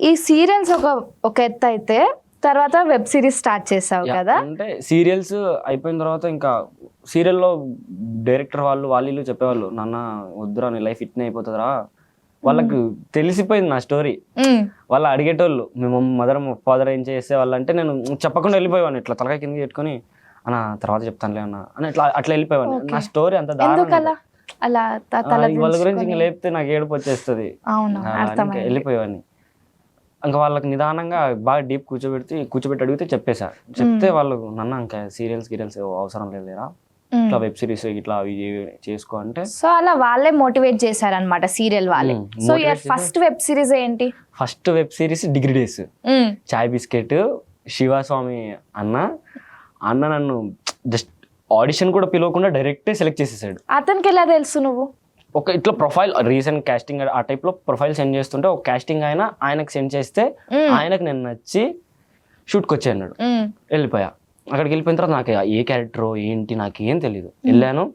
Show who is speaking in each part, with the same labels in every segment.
Speaker 1: ఈ సీరియల్స్ ఒక ఎత్తు అయితే తర్వాత వెబ్ సిరీస్ స్టార్ట్ చేసావు కదా.
Speaker 2: అంటే సీరియల్స్ అయిపోయిన తర్వాత ఇంకా సీరియల్లో డైరెక్టర్ వాళ్ళు వీళ్ళు చెప్పేవాళ్ళు, నాన్న వద్దురా నీ లైఫ్ ఇట్నే అయిపోతుందిరా. వాళ్ళకి తెలిసిపోయింది నా స్టోరీ. వాళ్ళు అడిగేటోళ్ళు, మేము మదర్ ఫాదర్ ఏం చేసే వాళ్ళు అంటే నేను చెప్పకుండా వెళ్ళిపోయేవాడిని, ఇట్లా తలకాయ కిందకి పెట్టుకొని అన్న తర్వాత చెప్తానులే అన్న అని అట్లా వెళ్ళిపోయేవాడిని. నా స్టోరీ అంత దారుణంగా వాళ్ళ గురించి ఇంకా లేపితే నాకు ఏడుపు వచ్చేస్తుంది, వెళ్ళిపోయేవాడిని. ఇంకా వాళ్ళకి నిదానంగా బాగా డీప్ కూర్చోబెట్టి అడిగితే చెప్పేసా. చెప్తే వాళ్ళు నన్ను ఇంకా సీరియల్స్ అవసరం లేదురా, ఇట్లా వెబ్ సిరీస్ ఇట్లా అవి చేసుకో అంటే.
Speaker 1: సో అలా వాళ్ళే మోటివేట్ చేశారనమాట సీరియల్ వాళ్ళే. So your first web series ఏంటి?
Speaker 2: First web series degree days. Chai Bisket Shivaswami అన్న నన్ను జస్ట్ ఆడిషన్ కూడా పిలవకుండా డైరెక్ట్ సెలెక్ట్ చేసేసాడు.
Speaker 1: అతనికి ఎలా తెలుసు నువ్వు?
Speaker 2: ఒక ఇట్లా ప్రొఫైల్ రీసెంట్ కాస్టింగ్ ఆ టైప్ లో ప్రొఫైల్ సెండ్ చేస్తుంటే ఒక కాస్టింగ్ ఆయనకు సెండ్ చేస్తే ఆయనకు నేను నచ్చి షూట్కి వచ్చి అన్నాడు. వెళ్ళిపోయా. అక్కడికి వెళ్ళిపోయిన తర్వాత నాకు ఏ క్యారెక్టర్ ఏంటి నాకేం తెలియదు. వెళ్ళాను,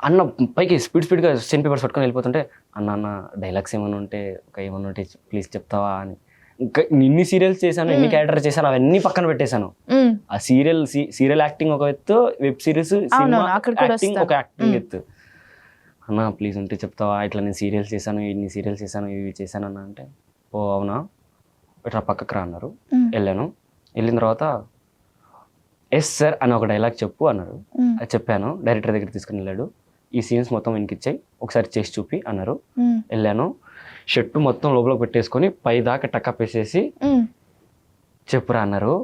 Speaker 2: అన్న పైకి స్పీడ్గా సెన్ పేపర్స్ పట్టుకొని వెళ్ళిపోతుంటే అన్న డైలాగ్స్ ఏమైనా ఉంటే ప్లీజ్ చెప్తావా అని. ఇంకా ఇన్ని సీరియల్స్ చేశాను, ఎన్ని క్యారెక్టర్ చేశాను అవన్నీ పక్కన పెట్టేశాను. ఆ సీరియల్ యాక్టింగ్ ఒక ఎత్తు, వెబ్ సిరీస్ సినిమా యాక్టింగ్ ఒక యాక్టింగ్ ఎత్తు. అన్న ప్లీజ్ ఉంటే చెప్తావా, ఇట్లా నేను సీరియల్స్ చేశాను, ఇన్ని సీరియల్స్ చేశాను, ఇవి చేశాను అన్న అంటే, ఓ అవునా ఇట్లా పక్కకు రా అన్నారు. వెళ్ళాను. వెళ్ళిన తర్వాత ఎస్ సార్ అని ఒక డైలాగ్ చెప్పు అన్నారు. అది చెప్పాను. డైరెక్టర్ దగ్గర తీసుకుని వెళ్ళాడు. ఈ సీన్స్ మొత్తం వెనకిచ్చాయి, ఒకసారి చేసి చూపి అన్నారు. వెళ్ళాను. షర్టు మొత్తం లోపల పెట్టేసుకొని పై దాకా టకప్ వేసేసి చెప్పురా అన్నారు.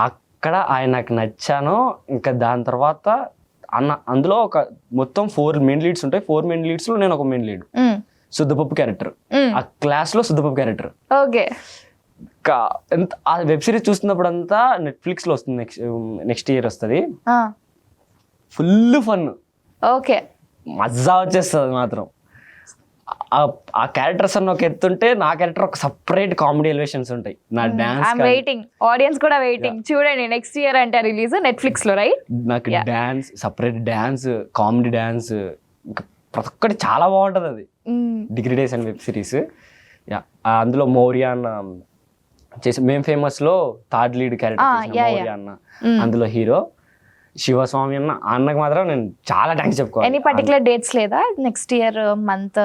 Speaker 2: అక్కడ ఆయన నాకు నచ్చాను. ఇంకా దాని తర్వాత అందులో ఒక మొత్తం 4 మెయిన్ లీడ్స్ ఉంటాయి. 4 మెయిన్ లీడ్స్ లో నేను ఒక మెయిన్ లీడ్, శుద్ధపప్పు క్యారెక్టర్. ఆ క్లాస్ లో శుద్ధపప్పు క్యారెక్టర్.
Speaker 1: ఓకే.
Speaker 2: ఆ వెబ్ సిరీస్ చూస్తున్నప్పుడు అంతా నెట్ఫ్లిక్స్ లో వస్తుంది, నెక్స్ట్ ఇయర్ వస్తుంది. Full fun.
Speaker 1: ఓకే.
Speaker 2: మజా వచ్చేస్తుంది మాత్రం. ఆ క్యారెక్టర్స్ అన్న ఒక ఎత్తుంటే నా క్యారెక్టర్ ఒక సపరేట్ కామెడీ ఎలివేషన్స్ ఉంటాయి. నా డాన్స్
Speaker 1: వెయిటింగ్, ఆడియన్స్ కూడా వెయిటింగ్. చూడండి నెక్స్ట్ ఇయర్ అంటే రిలీజ్ నెట్ఫ్లిక్స్ లో, రైట్?
Speaker 2: నాకు dance, separate dance, comedy dance, ప్రతి ఒక్కటి చాలా బాగుంటది. అది degree days and web series. అందులో మౌర్య అన్న చేసి మేము ఫేమస్ లో థర్డ్ లీడ్ క్యారెక్టర్ మౌర్య అన్న, అందులో హీరో. శివస్వామి అన్నకు మాత్రం నేను చాలా థ్యాంక్స్ చెప్పుకోవాలి.
Speaker 1: ఎనీ పర్టికులర్ డేట్స్ లేదా next year month?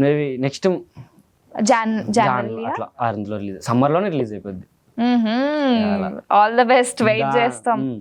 Speaker 2: Maybe next
Speaker 1: January
Speaker 2: అట్లా అందులో రిలీజ్, సమ్మర్ లోనే రిలీజ్ అయిపోద్ది.
Speaker 1: ఆల్ ద బెస్ట్, వెయిట్ చేస్తాం.